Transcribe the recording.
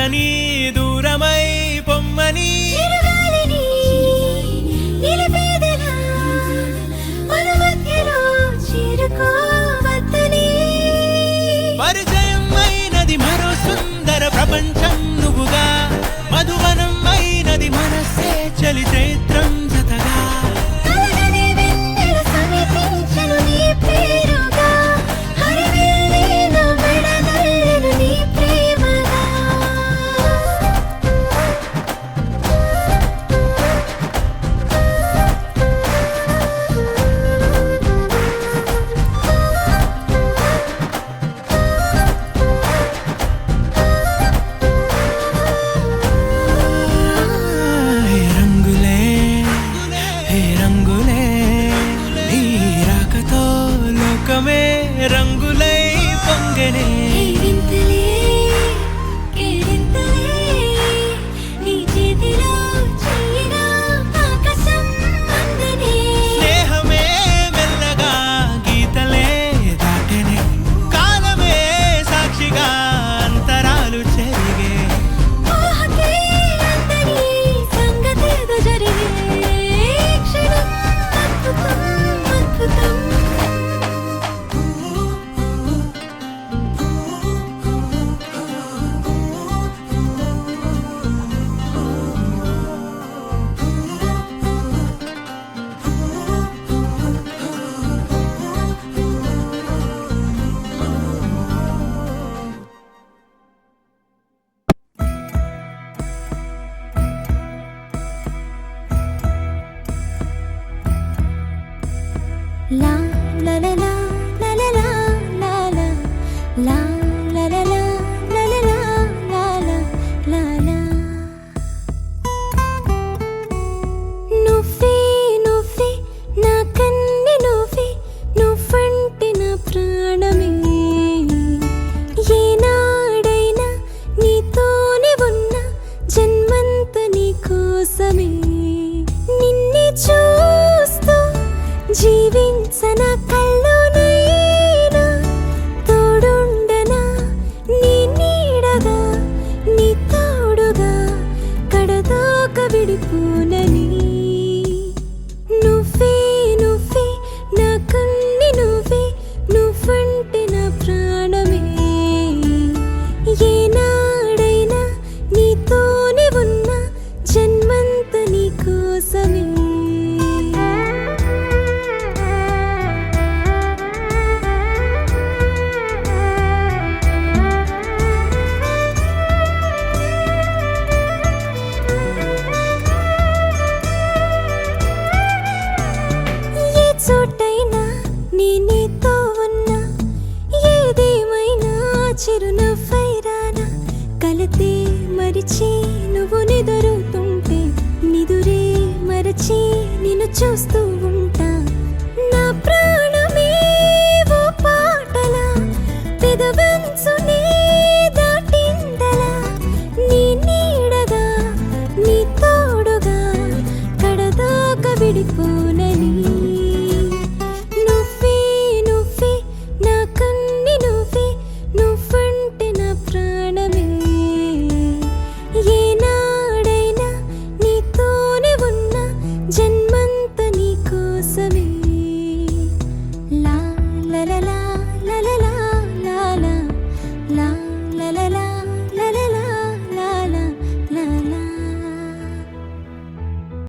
చేరని దూరమై పొమ్మని పరిచయం అయినది మరో సుందర ప్రపంచం నువ్వుగా మధువనం అయినది మనస్సే చలి చైత్రం జతగా రంగులై పొంగనే స్నేహమే మెల్లగా గీతలే దాటనే కాలమే సాక్షిగా అంతరాలు చెరిగే La la la la la la la la la la la la la la la la la la la నువ్వే నువ్వే నా కన్ని నువ్వే నువ్వంటే నా ప్రాణమే ఏనాడైనా నీతోనే ఉన్నా జన్మంత నీ కోసమే నిన్నే చూస్తూ జీవించన కల్లోనైనా తోడుండనా నీ నీడగా నీ తోడుగా కడదాకా విడిపోనని నువ్వే నువ్వే నా కన్ని నువ్వే నువ్వంటే నా ప్రాణమే ఏనాడైనా నీతోనే ఉన్నా జన్మంత నీ కోసమే చోటైనా నేనేతో ఉన్నా ఏదేమైనా చిరునవ్వైరానా కలతే మరిచి నువ్వు నిదురుతుంటే నిదురే మరచి నిన్ను చూస్తూ